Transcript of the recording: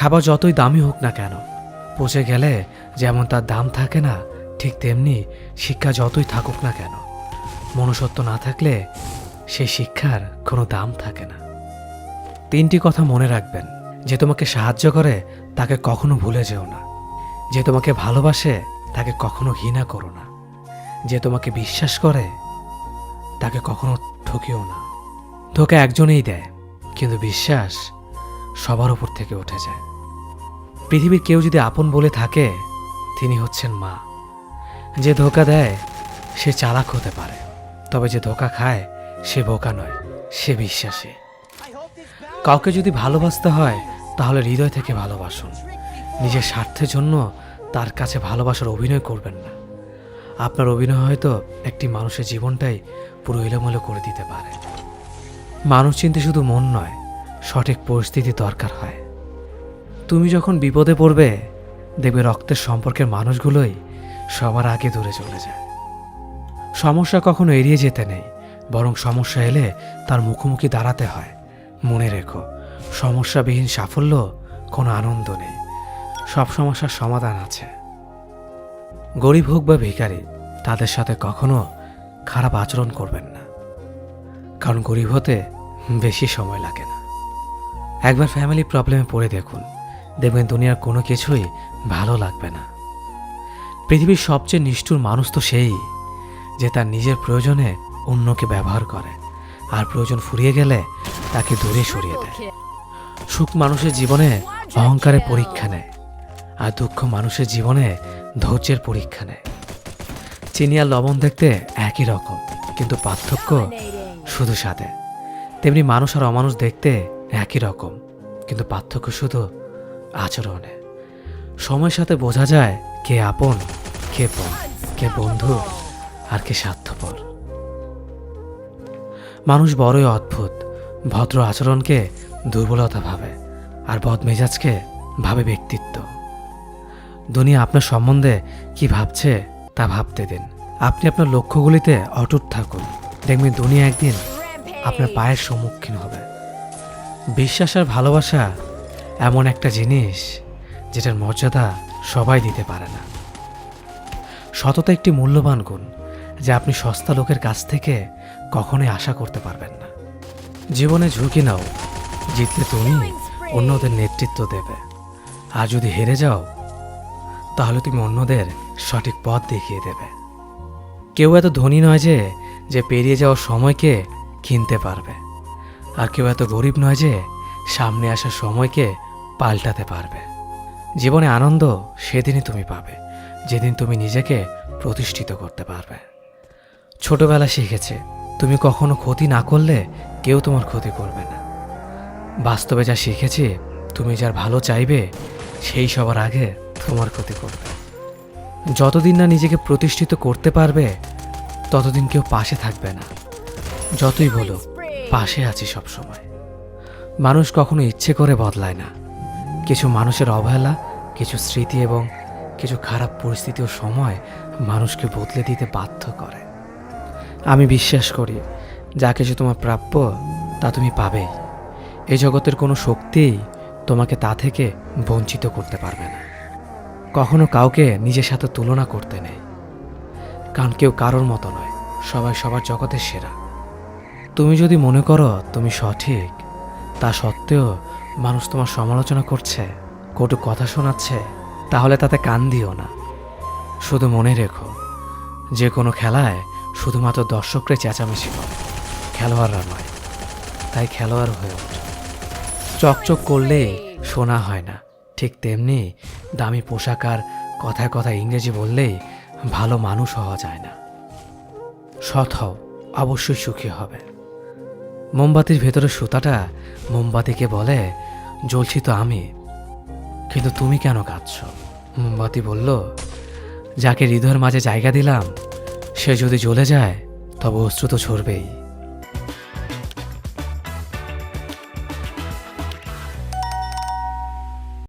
খাবার যতই দামি হোক না কেন, পচে গেলে যেমন তার দাম থাকে না, ঠিক তেমনি শিক্ষা যতই থাকুক না কেন, মনুষ্যত্ব না থাকলে সেই শিক্ষার কোনো দাম থাকে না। 3টি কথা মনে রাখবেন। যে তোমাকে সাহায্য করে তাকে কখনো ভুলে যেও না। যে তোমাকে ভালোবাসে তাকে কখনো ঘৃণা করো না। যে তোমাকে বিশ্বাস করে তাকে কখনো ঠকিও না। ধোঁকা একজনেই দেয়, কিন্তু বিশ্বাস সবার উপর থেকে উঠে যায়। পৃথিবীর কেউ যদি আপন বলে থাকে, তিনি হচ্ছেন মা। যে ধোঁকা দেয় সে চালাক হতে পারে, তবে যে ধোঁকা খায় সে বোকা নয়, সে বিশ্বাসী। কাউকে যদি ভালোবাসতে হয় তাহলে হৃদয় থেকে ভালোবাসুন। নিজের স্বার্থের জন্য তার কাছে ভালোবাসার অভিনয় করবেন না। আপনার অভিনয় হয়তো একটি মানুষের জীবনটাই পুরো এলোমেলো করে দিতে পারে। মানুষ চিনতে শুধু মন নয়, সঠিক পরিস্থিতি দরকার হয়। তুমি যখন বিপদে পড়বে, দেখবে রক্তের সম্পর্কের মানুষগুলোই সবার আগে দূরে চলে যায়। সমস্যা কখনো এড়িয়ে যেতে নেই, বরং সমস্যা এলে তার মুখোমুখি দাঁড়াতে হয়। মনে রেখো, সমস্যাবিহীন সাফল্য কোনো আনন্দ নেই। সব সমস্যার সমাধান আছে। গরিব হোক বা ভিখারি, তাদের সাথে কখনো খারাপ আচরণ করবেন না, কারণ গরিব হতে বেশি সময় লাগে না। একবার ফ্যামিলি প্রবলেমে পড়ে দেখুন, দেখবেন দুনিয়ার কোনো কিছুই ভালো লাগবে না। পৃথিবীর সবচেয়ে নিষ্ঠুর মানুষ তো সেই, যে তার নিজের প্রয়োজনে অন্যকে ব্যবহার করে, আর প্রয়োজন ফুরিয়ে গেলে তাকে দূরে সরিয়ে দেয়। সুখ মানুষের জীবনে অহংকারের পরীক্ষা নেয়, আর দুঃখ মানুষের জীবনে ধৈর্যের পরীক্ষা নেয়। চিনি আর লবণ দেখতে একই রকম, কিন্তু পার্থক্য শুধু স্বাদে। তেমনি মানুষ আর অমানুষ দেখতে একই রকম, কিন্তু পার্থক্য শুধু আচরণে। সময়ের সাথে বোঝা যায় কে আপন, কে পর, কে বন্ধু আর কে স্বার্থপর। মানুষ বড়ই অদ্ভুত। ভদ্র আচরণকে দুর্বলতা ভাবে, আর বদমেজাজকে ভাবে ব্যক্তিত্ব। দুনিয়া আপনার সম্বন্ধে কি ভাবছে তা ভাবতে দিন। আপনি আপনার লক্ষ্যগুলিতে অটুট থাকুন, দেখবেন দুনিয়া একদিন আপনার পায়ের সম্মুখীন হবে। বিশ্বাস আর ভালোবাসা এমন একটা জিনিস যেটার মর্যাদা সবাই দিতে পারে না। সততা একটি মূল্যবান গুণ, যা আপনি সস্তা লোকের কাছ থেকে কখনোই আশা করতে পারবেন না। জীবনে ঝুঁকি নাও, জিতলে তুমি অন্যদের নেতৃত্ব দেবে, আর যদি হেরে যাও তাহলে তুমি অন্যদের সঠিক পথ দেখিয়ে দেবে। কেউ এত ধনী নয় যে পেরিয়ে যাওয়ার সময়কে কিনতে পারবে, আর কেউ এত গরিব নয় যে সামনে আসার সময়কে পাল্টাতে পারবে। জীবনে আনন্দ সেদিনই তুমি পাবে, যেদিন তুমি নিজেকে প্রতিষ্ঠিত করতে পারবে। ছোটবেলা শিখেছে, তুমি কখনো ক্ষতি না করলে কেউ তোমার ক্ষতি করবে না। বাস্তবে যা শিখেছি, তুমি যার ভালো চাইবে সেই সবার আগে তোমার ক্ষতি করবে। যতদিন না নিজেকে প্রতিষ্ঠিত করতে পারবে, ততদিন কেউ পাশে থাকবে না। যতই বলো পাশে আছি সব সময়। মানুষ কখনো ইচ্ছে করে বদলায় না। কিছু মানুষের অবহেলা, কিছু স্মৃতি এবং কিছু খারাপ পরিস্থিতি ও সময় মানুষকে বদলে দিতে বাধ্য করে। আমি বিশ্বাস করি, যা কিছু তোমার প্রাপ্য তা তুমি পাবেই। এই জগতের কোনো শক্তিই তোমাকে তা থেকে বঞ্চিত করতে পারবে না। কখনো কাউকে নিজের সাথে তুলনা করতে নেই, কারণ কেউ কারোর মতো নয়, সবাই সবার জগতের সেরা। তুমি যদি মনে করো তুমি সঠিক, তা সত্ত্বেও মানুষ তোমার সমালোচনা করছে, কটু কথা শোনাচ্ছে, তাহলে তাতে কান দিও না। শুধু মনে রেখো, যে কোনো খেলায় শুধুমাত্র দর্শকরা চেঁচামেচি করে, খেলোয়াড়রা নয়। তাই খেলোয়াড় হয়ে ওঠো। চকচক করলেই শোনা হয় না, ঠিক তেমনি দামি পোশাক আর কথায় কথায় ইংরেজি বললেই ভালো মানুষ হওয়া যায় না। সৎ হও, অবশ্যই সুখী হবে। মোমবাতির ভেতরে সুতাটা মোমবাতিকে বলে, জ্বলছি তো আমি, কিন্তু তুমি কেন কাঁদছ? মোমবাতি বলল, যাকে হৃদয়ের মাঝে জায়গা দিলাম সে যদি জ্বলে যায় তবে অশ্রু তো ঝরবেই।